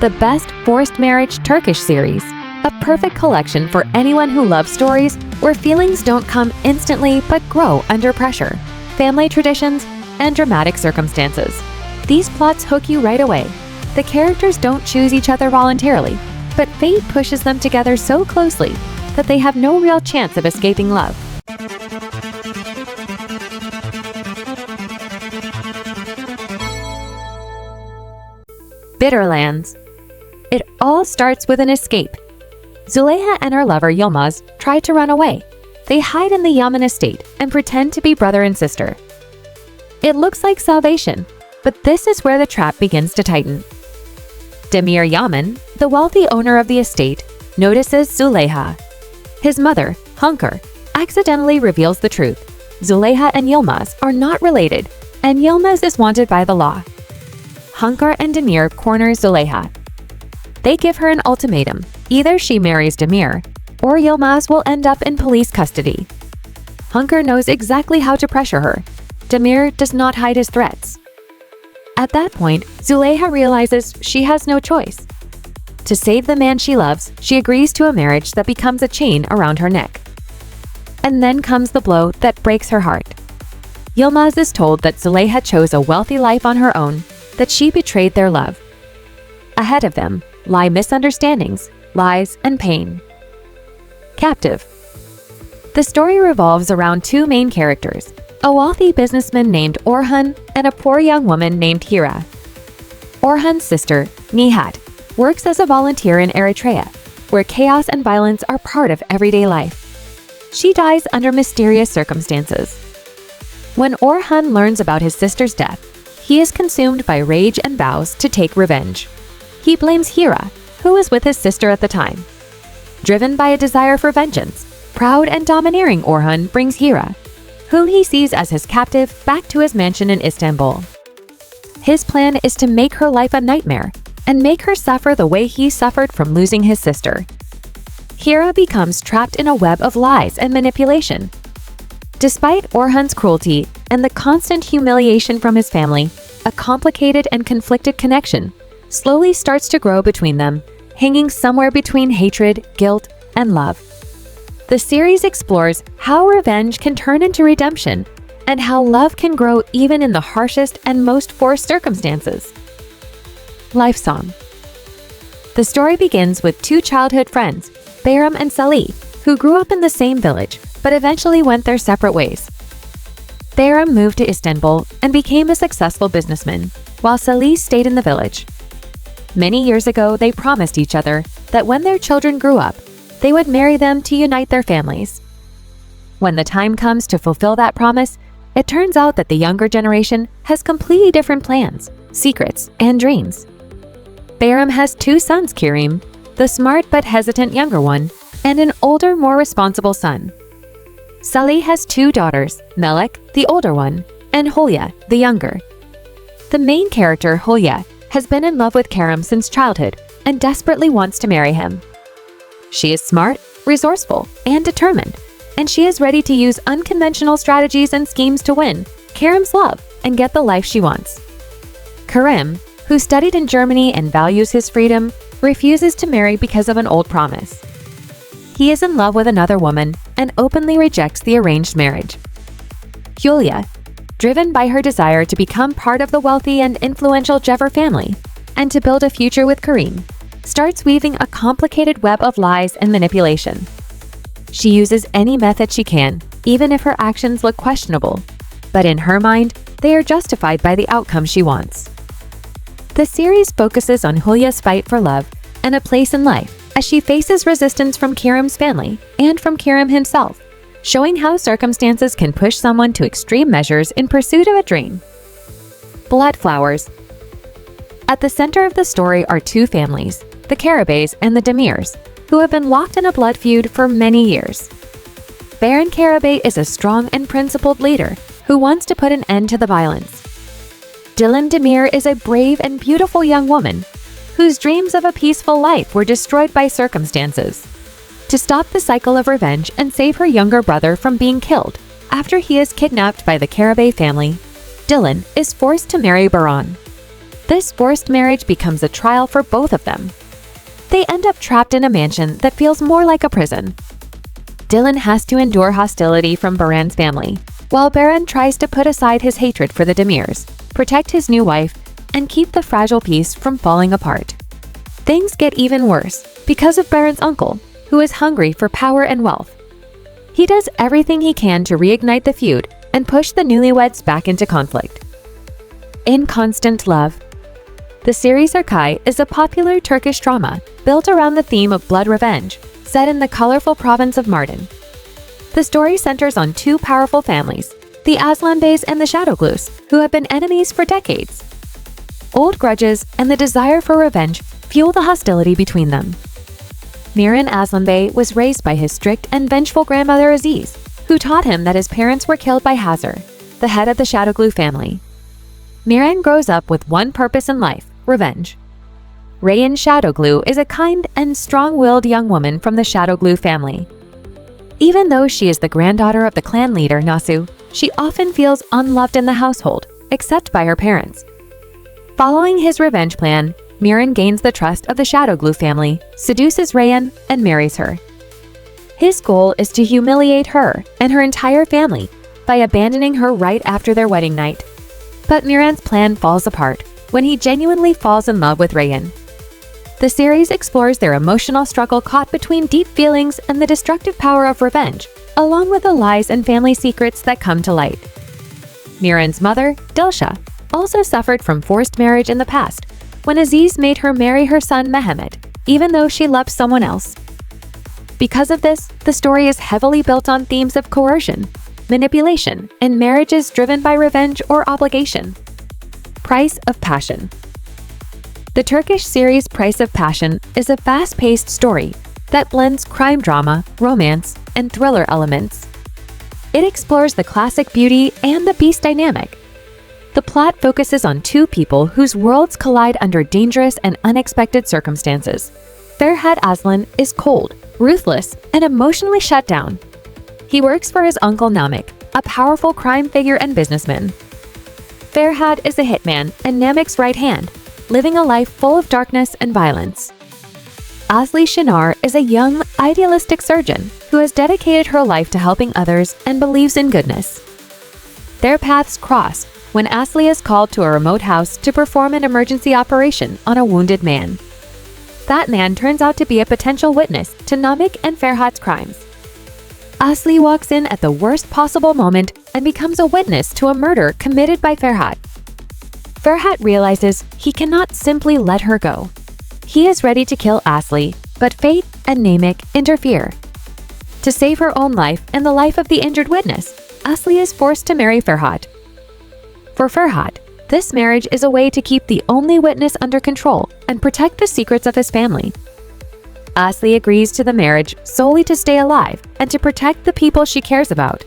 the best forced marriage Turkish series, a perfect collection for anyone who loves stories where feelings don't come instantly but grow under pressure, family traditions, and dramatic circumstances. These plots hook you right away. The characters don't choose each other voluntarily, but fate pushes them together so closely that they have no real chance of escaping love. Bitterlands. It all starts with an escape. Züleyha and her lover Yılmaz try to run away. They hide in the Yaman estate and pretend to be brother and sister. It looks like salvation, but this is where the trap begins to tighten. Demir Yaman, the wealthy owner of the estate, notices Züleyha. His mother, Hünkar, accidentally reveals the truth. Züleyha and Yılmaz are not related, and Yılmaz is wanted by the law. Hünkar and Demir corner Züleyha. They give her an ultimatum. Either she marries Demir, or Yılmaz will end up in police custody. Hünkar knows exactly how to pressure her. Demir does not hide his threats. At that point, Züleyha realizes she has no choice. To save the man she loves, she agrees to a marriage that becomes a chain around her neck. And then comes the blow that breaks her heart. Yılmaz is told that Züleyha chose a wealthy life on her own, that she betrayed their love. Ahead of them lie misunderstandings, lies, and pain. Captive. The story revolves around two main characters, a wealthy businessman named Orhan and a poor young woman named Hira. Orhan's sister, Nihat, works as a volunteer in Eritrea, where chaos and violence are part of everyday life. She dies under mysterious circumstances. When Orhan learns about his sister's death, he is consumed by rage and vows to take revenge. He blames Hira, who was with his sister at the time. Driven by a desire for vengeance, proud and domineering Orhan brings Hira, whom he sees as his captive, back to his mansion in Istanbul. His plan is to make her life a nightmare and make her suffer the way he suffered from losing his sister. Hira becomes trapped in a web of lies and manipulation. Despite Orhan's cruelty and the constant humiliation from his family, a complicated and conflicted connection slowly starts to grow between them, hanging somewhere between hatred, guilt, and love. The series explores how revenge can turn into redemption and how love can grow even in the harshest and most forced circumstances. Life song. The story begins with two childhood friends, Bayram and Salih, who grew up in the same village but eventually went their separate ways. Bayram moved to Istanbul and became a successful businessman, while Salih stayed in the village. Many years ago, they promised each other that when their children grew up, they would marry them to unite their families. When the time comes to fulfill that promise, it turns out that the younger generation has completely different plans, secrets, and dreams. Bayram has two sons, Kerim, the smart but hesitant younger one, and an older, more responsible son. Salih has two daughters, Melek, the older one, and Hulya, the younger. The main character, Hulya, has been in love with Kerim since childhood and desperately wants to marry him. She is smart, resourceful, and determined, and she is ready to use unconventional strategies and schemes to win Kerim's love and get the life she wants. Kerim, who studied in Germany and values his freedom, refuses to marry because of an old promise. He is in love with another woman and openly rejects the arranged marriage. Hulya, driven by her desire to become part of the wealthy and influential Jeffer family and to build a future with Kerim, starts weaving a complicated web of lies and manipulation. She uses any method she can, even if her actions look questionable, but in her mind, they are justified by the outcome she wants. The series focuses on Hulya's fight for love and a place in life as she faces resistance from Kerim's family and from Kerim himself, showing how circumstances can push someone to extreme measures in pursuit of a dream. Blood flowers. At the center of the story are two families, the Karabays and the Demirs, who have been locked in a blood feud for many years. Baron Karabay is a strong and principled leader who wants to put an end to the violence. Dilan Demir is a brave and beautiful young woman whose dreams of a peaceful life were destroyed by circumstances. To stop the cycle of revenge and save her younger brother from being killed after he is kidnapped by the Karabay family, Dilan is forced to marry Baran. This forced marriage becomes a trial for both of them. They end up trapped in a mansion that feels more like a prison. Dylan has to endure hostility from Baran's family, while Baran tries to put aside his hatred for the Demirs, protect his new wife, and keep the fragile peace from falling apart. Things get even worse because of Baran's uncle, who is hungry for power and wealth. He does everything he can to reignite the feud and push the newlyweds back into conflict. In Constant Love. The series Erkay is a popular Turkish drama built around the theme of blood revenge, set in the colorful province of Mardin. The story centers on two powerful families, the Aslanbeys and the Shadowglues, who have been enemies for decades. Old grudges and the desire for revenge fuel the hostility between them. Miran Aslanbey was raised by his strict and vengeful grandmother Aziz, who taught him that his parents were killed by Hazar, the head of the Shadowglue family. Miran grows up with one purpose in life: revenge. Rayyan Shadowglue is a kind and strong-willed young woman from the Shadowglue family. Even though she is the granddaughter of the clan leader Nasu, she often feels unloved in the household, except by her parents. Following his revenge plan, Miran gains the trust of the Shadowglue family, seduces Rayyan, and marries her. His goal is to humiliate her and her entire family by abandoning her right after their wedding night. But Miran's plan falls apart when he genuinely falls in love with Rayyan. The series explores their emotional struggle caught between deep feelings and the destructive power of revenge, along with the lies and family secrets that come to light. Miran's mother, Dilsha, also suffered from forced marriage in the past, when Aziz made her marry her son Mehmet, even though she loved someone else. Because of this, the story is heavily built on themes of coercion, manipulation, and marriages driven by revenge or obligation. Price of Passion. The Turkish series Price of Passion is a fast-paced story that blends crime drama, romance, and thriller elements. It explores the classic beauty and the beast dynamic. The plot focuses on two people whose worlds collide under dangerous and unexpected circumstances. Ferhat Aslan is cold, ruthless, and emotionally shut down. He works for his uncle Namik, a powerful crime figure and businessman. Ferhat is a hitman and Namik's right hand, living a life full of darkness and violence. Asli Shinar is a young, idealistic surgeon who has dedicated her life to helping others and believes in goodness. Their paths cross when Asli is called to a remote house to perform an emergency operation on a wounded man. That man turns out to be a potential witness to Namik and Ferhat's crimes. Asli walks in at the worst possible moment and becomes a witness to a murder committed by Ferhat. Ferhat realizes he cannot simply let her go. He is ready to kill Asli, but fate and Namik interfere. To save her own life and the life of the injured witness, Asli is forced to marry Ferhat. For Ferhat, this marriage is a way to keep the only witness under control and protect the secrets of his family. Asli agrees to the marriage solely to stay alive and to protect the people she cares about.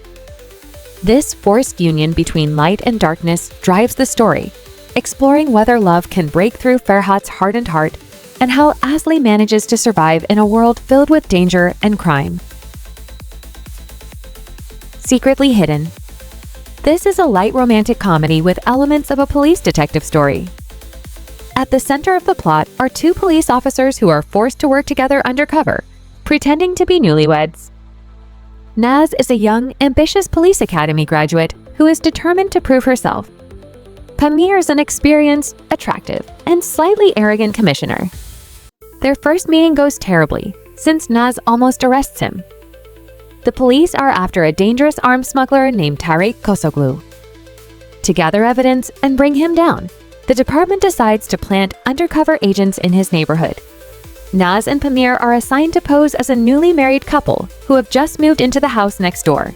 This forced union between light and darkness drives the story, exploring whether love can break through Ferhat's hardened heart and how Asli manages to survive in a world filled with danger and crime. Secretly Hidden. This is a light romantic comedy with elements of a police detective story. At the center of the plot are two police officers who are forced to work together undercover, pretending to be newlyweds. Naz is a young, ambitious police academy graduate who is determined to prove herself. Pamir is an experienced, attractive, and slightly arrogant commissioner. Their first meeting goes terribly, since Naz almost arrests him. The police are after a dangerous arms smuggler named Tarek Kosoglu. To gather evidence and bring him down, the department decides to plant undercover agents in his neighborhood. Naz and Pamir are assigned to pose as a newly married couple who have just moved into the house next door.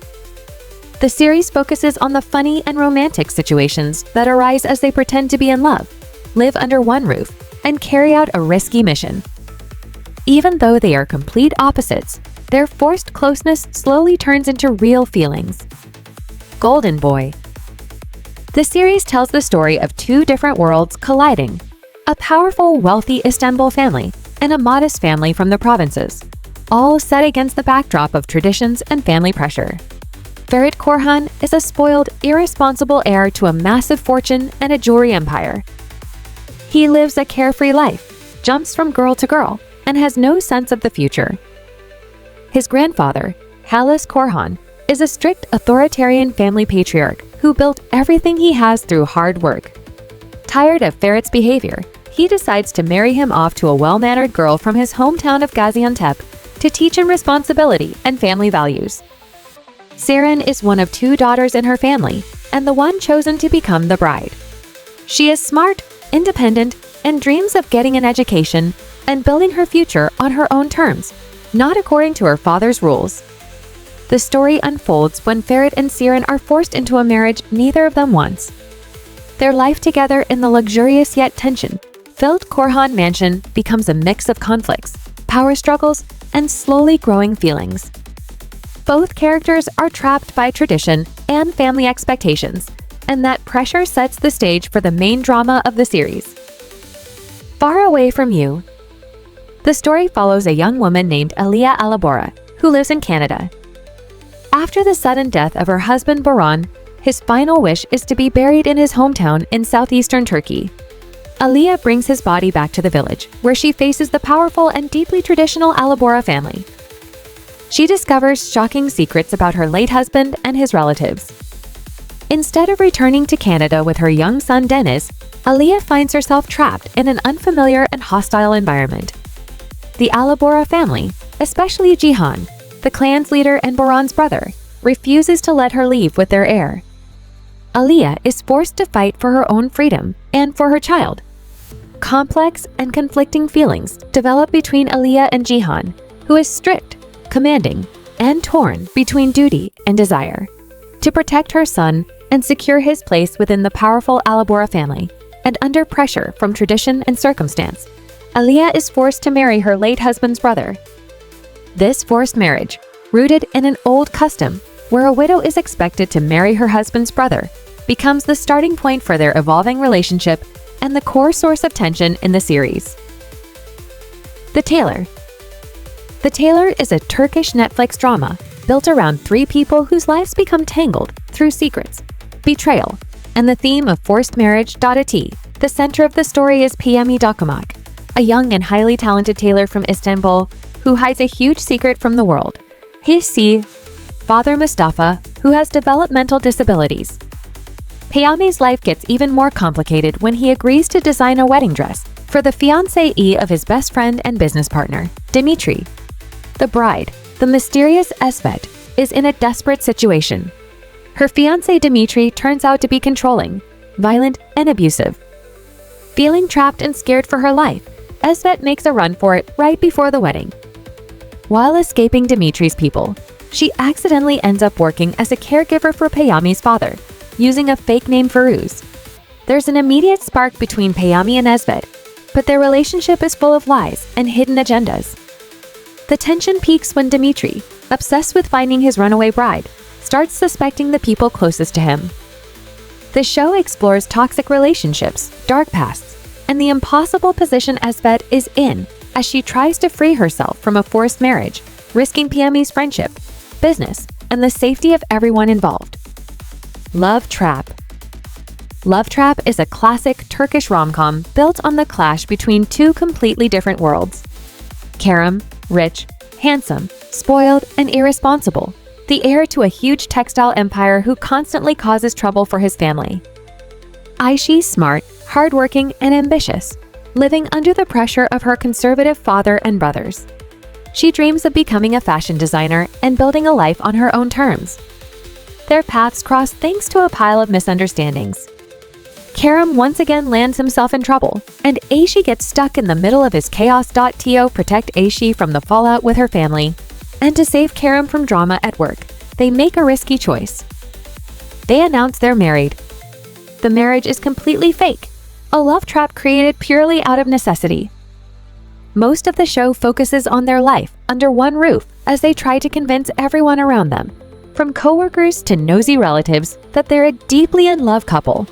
The series focuses on the funny and romantic situations that arise as they pretend to be in love, live under one roof, and carry out a risky mission. Even though they are complete opposites, their forced closeness slowly turns into real feelings. Golden Boy. The series tells the story of two different worlds colliding: a powerful, wealthy Istanbul family and a modest family from the provinces, all set against the backdrop of traditions and family pressure. Ferit Korhan is a spoiled, irresponsible heir to a massive fortune and a jewelry empire. He lives a carefree life, jumps from girl to girl, and has no sense of the future. His grandfather, Halis Korhan, is a strict authoritarian family patriarch who built everything he has through hard work. Tired of Ferit's behavior, he decides to marry him off to a well-mannered girl from his hometown of Gaziantep to teach him responsibility and family values. Seren is one of 2 daughters in her family and the one chosen to become the bride. She is smart, independent, and dreams of getting an education and building her future on her own terms, not according to her father's rules. The story unfolds when Ferit and Seren are forced into a marriage neither of them wants. Their life together in the luxurious yet tension-filled Korhan mansion becomes a mix of conflicts, power struggles, and slowly growing feelings. Both characters are trapped by tradition and family expectations, and that pressure sets the stage for the main drama of the series. Far Away From You. The story follows a young woman named Aliyah Alabora, who lives in Canada. After the sudden death of her husband Baran, his final wish is to be buried in his hometown in southeastern Turkey. Aliyah brings his body back to the village, where she faces the powerful and deeply traditional Alabora family. She discovers shocking secrets about her late husband and his relatives. Instead of returning to Canada with her young son Deniz, Aliyah finds herself trapped in an unfamiliar and hostile environment. The Alabora family, especially Jihan, the clan's leader and Baran's brother, refuses to let her leave with their heir. Aliyah is forced to fight for her own freedom and for her child. Complex and conflicting feelings develop between Aliyah and Jihan, who is strict, commanding, and torn between duty and desire. To protect her son and secure his place within the powerful Alabora family, and under pressure from tradition and circumstance, Aliyah is forced to marry her late husband's brother. This forced marriage, rooted in an old custom where a widow is expected to marry her husband's brother, becomes the starting point for their evolving relationship and the core source of tension in the series. The Tailor. The Tailor is a Turkish Netflix drama built around 3 people whose lives become tangled through secrets, betrayal, and the theme of forced marriage. The center of the story is Piyami Dokumak, a young and highly talented tailor from Istanbul who hides a huge secret from the world. His father Mustafa, who has developmental disabilities. Piyami's life gets even more complicated when he agrees to design a wedding dress for the fiancée of his best friend and business partner, Dimitri. The bride, the mysterious Esvet, is in a desperate situation. Her fiancé Dimitri turns out to be controlling, violent, and abusive. Feeling trapped and scared for her life, Esvet makes a run for it right before the wedding. While escaping Dimitri's people, she accidentally ends up working as a caregiver for Peyami's father, using a fake name Firuz. There's an immediate spark between Peyami and Esvet, but their relationship is full of lies and hidden agendas. The tension peaks when Dimitri, obsessed with finding his runaway bride, starts suspecting the people closest to him. The show explores toxic relationships, dark pasts, and the impossible position Esvet is in as she tries to free herself from a forced marriage, risking Piyami's friendship, business, and the safety of everyone involved. Love Trap. Love Trap is a classic Turkish rom-com built on the clash between 2 completely different worlds. Kerem, rich, handsome, spoiled, and irresponsible, the heir to a huge textile empire who constantly causes trouble for his family. Ayşe, smart, hardworking, and ambitious, living under the pressure of her conservative father and brothers. She dreams of becoming a fashion designer and building a life on her own terms. Their paths cross thanks to a pile of misunderstandings. Kerem once again lands himself in trouble, and Ayşe gets stuck in the middle of his chaos. To protect Ayşe from the fallout with her family, and to save Kerem from drama at work, they make a risky choice. They announce they're married. The marriage is completely fake, a love trap created purely out of necessity. Most of the show focuses on their life under one roof as they try to convince everyone around them, from coworkers to nosy relatives, that they're a deeply in love couple.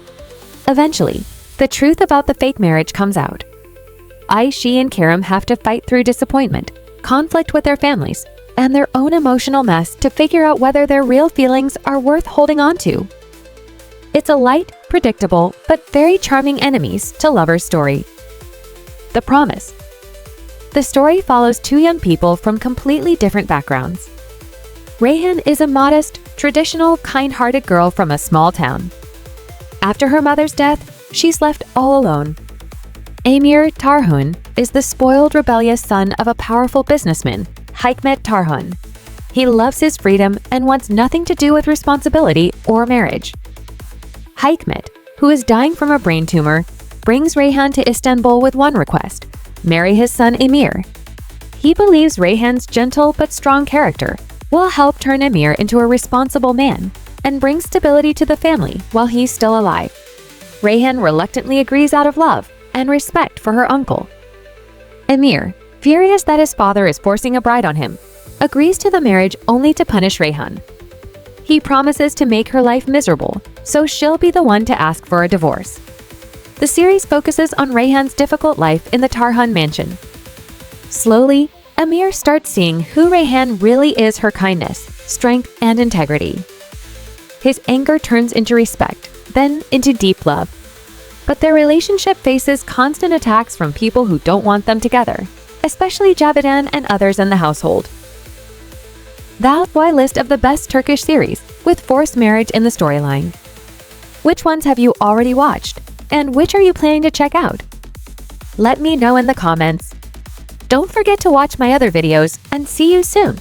Eventually, the truth about the fake marriage comes out. Ayşe and Kerem have to fight through disappointment, conflict with their families, and their own emotional mess to figure out whether their real feelings are worth holding on to. It's a light, predictable, but very charming enemies to lovers story. The Promise. The story follows two young people from completely different backgrounds. Rayhan is a modest, traditional, kind-hearted girl from a small town. After her mother's death, she's left all alone. Amir Tarhun is the spoiled, rebellious son of a powerful businessman, Hikmet Tarhun. He loves his freedom and wants nothing to do with responsibility or marriage. Hikmet, who is dying from a brain tumor, brings Rayhan to Istanbul with one request: marry his son Emir. He believes Rayhan's gentle but strong character will help turn Emir into a responsible man and bring stability to the family while he's still alive. Rayhan reluctantly agrees out of love and respect for her uncle. Emir, furious that his father is forcing a bride on him, agrees to the marriage only to punish Rayhan. He promises to make her life miserable, so she'll be the one to ask for a divorce. The series focuses on Rayhan's difficult life in the Tarhun mansion. Slowly, Amir starts seeing who Rayhan really is: her kindness, strength, and integrity. His anger turns into respect, then into deep love. But their relationship faces constant attacks from people who don't want them together, especially Javidan and others in the household. That's my list of the best Turkish series with forced marriage in the storyline. Which ones have you already watched? And which are you planning to check out? Let me know in the comments. Don't forget to watch my other videos and see you soon!